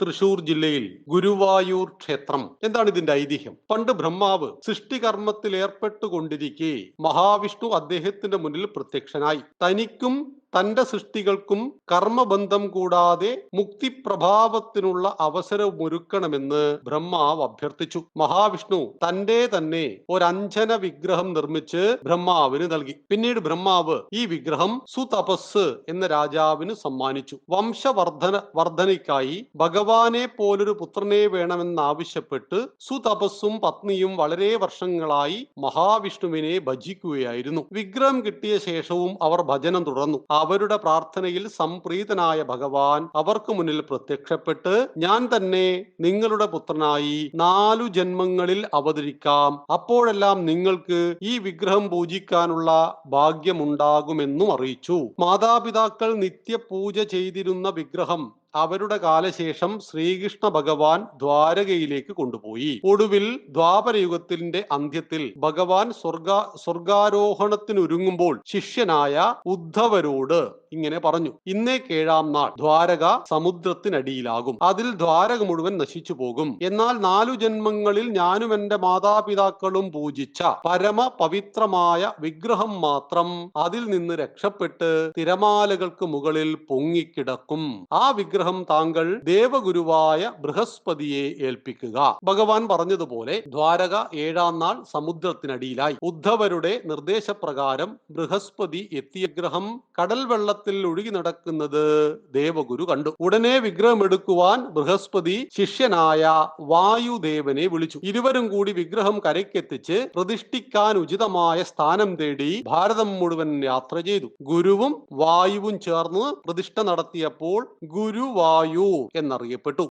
തൃശൂർ ജില്ലയിൽ ഗുരുവായൂർ ക്ഷേത്രം. എന്താണ് ഇതിന്റെ ഐതിഹ്യം? പണ്ട് ബ്രഹ്മാവ് സൃഷ്ടികർമ്മത്തിൽ ഏർപ്പെട്ടുകൊണ്ടിരിക്കെ മഹാവിഷ്ണു അദ്ദേഹത്തിന്റെ മുന്നിൽ പ്രത്യക്ഷനായി. തനിക്കും തന്റെ സൃഷ്ടികൾക്കും കർമ്മബന്ധം കൂടാതെ മുക്തിപ്രഭാവത്തിനുള്ള അവസരമൊരുക്കണമെന്ന് ബ്രഹ്മാവ് അഭ്യർത്ഥിച്ചു. മഹാവിഷ്ണു തന്റെ തന്നെ ഒരഞ്ജന വിഗ്രഹം നിർമ്മിച്ച് ബ്രഹ്മാവിന് നൽകി. പിന്നീട് ബ്രഹ്മാവ് ഈ വിഗ്രഹം സുതപസ് എന്ന രാജാവിന് സമ്മാനിച്ചു. വർധനയ്ക്കായി ഭഗവാനെ പോലൊരു പുത്രനെ വേണമെന്നാവശ്യപ്പെട്ട് സുതപസ്സും പത്നിയും വളരെ വർഷങ്ങളായി മഹാവിഷ്ണുവിനെ ഭജിക്കുകയായിരുന്നു. വിഗ്രഹം കിട്ടിയ ശേഷവും അവർ ഭജനം തുടർന്നു. അവരുടെ പ്രാർത്ഥനയിൽ സംപ്രീതനായ ഭഗവാൻ അവർക്ക് മുന്നിൽ പ്രത്യക്ഷപ്പെട്ട്, ഞാൻ തന്നെ നിങ്ങളുടെ പുത്രനായി 4 ജന്മങ്ങളിൽ അവതരിക്കാം, അപ്പോഴെല്ലാം നിങ്ങൾക്ക് ഈ വിഗ്രഹം പൂജിക്കാനുള്ള ഭാഗ്യമുണ്ടാകുമെന്നും അറിയിച്ചു. മാതാപിതാക്കൾ നിത്യപൂജ ചെയ്തിരുന്ന വിഗ്രഹം അവരുടെ കാലശേഷം ശ്രീകൃഷ്ണ ഭഗവാൻ ദ്വാരകയിലേക്ക് കൊണ്ടുപോയി. ഒടുവിൽ ദ്വാപരയുഗത്തിന്റെ അന്ത്യത്തിൽ ഭഗവാൻ സ്വർഗാരോഹണത്തിനൊരുങ്ങുമ്പോൾ ശിഷ്യനായ ഉദ്ധവരോട് ഇങ്ങനെ പറഞ്ഞു: ഇന്നേക്ക് 7-ാം നാൾ ദ്വാരക സമുദ്രത്തിനടിയിലാകും. അതിൽ ദ്വാരക മുഴുവൻ നശിച്ചു പോകും. എന്നാൽ 4 ജന്മങ്ങളിൽ ഞാനും എന്റെ മാതാപിതാക്കളും പൂജിച്ച പരമ പവിത്രമായ വിഗ്രഹം മാത്രം അതിൽ നിന്ന് രക്ഷപ്പെട്ട് തിരമാലകൾക്ക് മുകളിൽ പൊങ്ങിക്കിടക്കും. ആ വിഗ്രഹം താങ്കൾ ദേവഗുരുവായ ബൃഹസ്പതിയെ ഏൽപ്പിക്കുക. ഭഗവാൻ പറഞ്ഞതുപോലെ ദ്വാരക 7-ാം നാൾ സമുദ്രത്തിനടിയിലായി. ഉദ്ധവരുടെ നിർദ്ദേശപ്രകാരം ബൃഹസ്പതി എത്തിയ വിഗ്രഹം കടൽ വെള്ളത്തിൽ ഒഴുകി നടക്കുന്നത് ദേവഗുരു കണ്ടു. ഉടനെ വിഗ്രഹം എടുക്കുവാൻ ബൃഹസ്പതി ശിഷ്യനായ വായുദേവനെ വിളിച്ചു. ഇരുവരും കൂടി വിഗ്രഹം കരയ്ക്കെത്തിച്ച് പ്രതിഷ്ഠിക്കാൻ ഉചിതമായ സ്ഥാനം തേടി ഭാരതം മുഴുവൻ യാത്ര ചെയ്തു. ഗുരുവും വായുവും ചേർന്ന് പ്രതിഷ്ഠ നടത്തിയപ്പോൾ ഗുരുവായൂർ എന്നറിയപ്പെട്ടു.